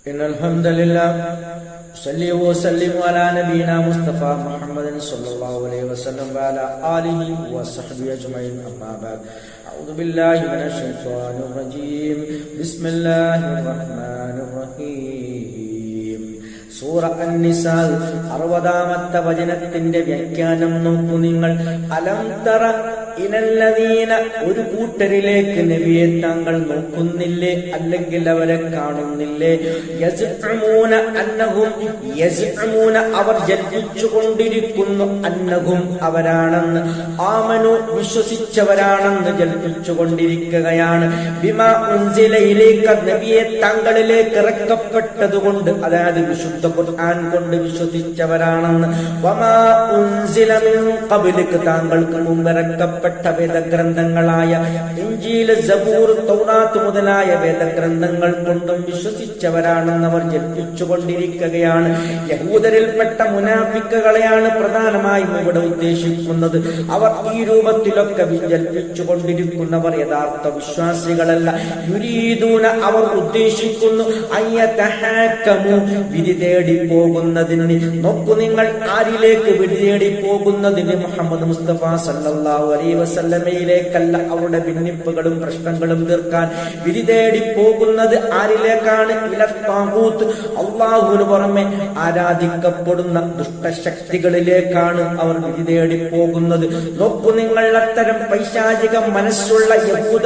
إن الحمد لله صلي وسلم على نبينا مصطفى محمد صلى الله عليه وسلم وعلى آله وصحبه أجمعين أما بعد أعوذ بالله من الشيطان الرجيم بسم الله الرحمن الرحيم സൂറ അൻ-നിസാ 60-ാമത്തെ വചനത്തിന്റെ വ്യാഖ്യാനം നോക്കൂ നിങ്ങൾ. അലം തറ ഇലല്ലദീന, ഒരു കൂട്ടരിലേക്ക് നബിയെ താങ്കൾ നോക്കുന്നില്ലേ, അല്ലെങ്കിൽ അവരെ കാണുന്നില്ലേ? യസ്അമൂന അന്നഹും, യസ്അമൂന അവർ ജൽപ്പിച്ചുകൊണ്ടിരിക്കുന്നു, അന്നഹും അവരാണെന്ന്, ആമനു വിശ്വസിച്ചവരാണെന്ന് ജൽപ്പിച്ചുകൊണ്ടിരിക്കുകയാണ്. ബിമാ ഉൻസില ഇലൈക, നബിയെ താങ്കളിലേക്ക് ഇറക്കപ്പെട്ടതുകൊണ്ട്, അതായത് വിശുദ്ധ ഖുർആൻ കൊണ്ട് വിശ്വസിച്ചവരാണെന്ന്. വമാ ഉൻസില മിൻ ഖബ്ലിക, താങ്കൾക്ക് മുമ്പ് ഇറക്കപ്പെട്ട വേദഗ്രന്ഥങ്ങളായ ഇൻജീൽ, സബൂർ, തൗറാത്ത് മുതലായ വേദഗ്രന്ഥങ്ങൾ കൊണ്ടും വിശ്വസിച്ചവരാണെന്ന് അവർ ജൽപ്പിച്ചുകൊണ്ടിരിക്കുകയാണ്. യഹൂദരിൽപ്പെട്ട മുനാഫിക്കുകളെയാണ് പ്രധാനമായും ഇവിടെ ഉദ്ദേശിക്കുന്നത്. അവർ ഈ രൂപത്തിലൊക്കെ ജൽപ്പിച്ചുകൊണ്ടിരിക്കുന്നവർ യഥാർത്ഥ വിശ്വാസികളല്ല. യുരീദൂന, അവർ ഉദ്ദേശിക്കുന്നു, അയ്യതഹക്കമു, വിധി തേടി പോകുന്നതിന്. നോക്കൂ നിങ്ങൾ, ആരിലേക്ക് വിധി തേടി പോകുന്നതിന്? മുഹമ്മദ് മുസ്തഫ സല്ലല്ലാഹു അലൈഹി വസല്ലമയിലേക്കല്ല. അവരുടെ ഭിന്നിപ്പുകളും പ്രശ്നങ്ങളും തീർക്കാൻ വിധി തേടി പോകുന്നത് ആരിലേക്കാണ്? ഇല താഗൂത്ത്, അല്ലാഹുവിന് പുറമെ ആരാധിക്കപ്പെടുന്ന ദുഷ്ടശക്തികളിലേക്കാണ് അവർ വിധി തേടി പോകുന്നത്. നോക്കൂ നിങ്ങൾ, അത്തരം പൈശാചിക മനസ്സുള്ള യഹൂദ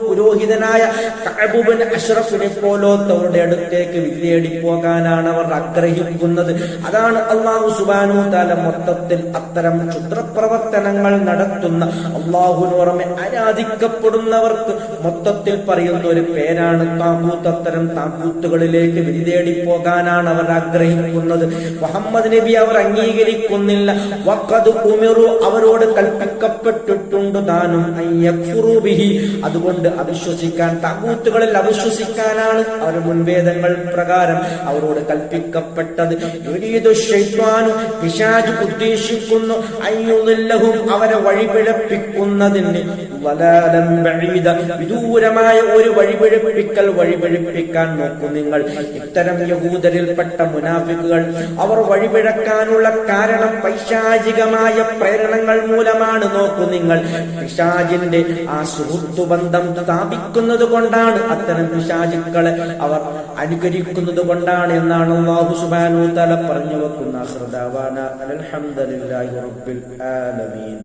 പുരോഹിതനായ കഅബ് ഇബ്നു അശ്റഫിനെ പോലോത്തവരുടെ അടുത്തേക്ക് വിധി തേടി പോകാനാണ് അവർ ആഗ്രഹിക്കുന്നത്. അതാണ് അല്ലാഹു സുബ്ഹാനഹു വ തആല മൊത്തത്തിൽ അത്തരം ക്ഷുദ്രപ്രവർത്തനങ്ങൾ നടത്തുന്ന, അല്ലാഹുവിന് പുറമെ ആരാധിക്കപ്പെടുന്നവർക്ക് മൊത്തത്തിൽ പറയുന്ന ഒരു പേരാണ് താഗൂത്ത്. അത്തരം താഗൂത്തുകളിലേക്ക് വിധി തേടി പോകാനാണ് അവർ ആഗ്രഹിക്കുന്നത്. മുഹമ്മദ് നബി അവർ അംഗീകരിക്കുന്നില്ല. വഖദ് ഉമിറു, അവരോട് കൽപ്പിക്കപ്പെട്ടിട്ടുണ്ട് താനും അയ്യക്ഫുറു ബിഹി, അതുകൊണ്ട് അവിശ്വസിക്കാൻ, താഗൂത്തുകളിൽ അവിശ്വസിക്കാനാണ് അവർ മുൻവേദങ്ങൾ പ്രകാരം അവരോട് കൽപ്പിക്കപ്പെട്ടത്. യുരീദു ശൈത്വാനു, പിശാച് ഉദ്ദേശിക്കുന്നു, അയ്യുദില്ലഹും, അവരെ വഴിപിഴപ്പിക്കുന്നതിന്, വലാലൻ ബഈദ, വിദൂരമായ ഒരു വഴിപിഴപ്പിക്കാൻ നോക്കൂ നിങ്ങൾ. ഇത്തരം യഹൂദരിൽപ്പെട്ട മുനാഫിക്കുകൾ അവർ വഴിപിഴക്കാനുള്ള കാരണം പൈശാചികമായ പ്രേരണകൾ മൂലമാണ്. നോക്കൂ നിങ്ങൾ, പിശാചിന്റെ ആ സുഹൃത്തുബന്ധം സ്ഥാപിക്കുന്നത് കൊണ്ടാണ്, അത്തരം പിശാചുക്കളെ അവർ അനുകരിക്കുന്നത് കൊണ്ടാണ് എന്നാണ് അല്ലാഹു സുബ്ഹാനഹു വ തആല പറഞ്ഞു വെക്കുന്ന. അൽഹംദുലില്ലാഹി റബ്ബിൽ ആലമീൻ.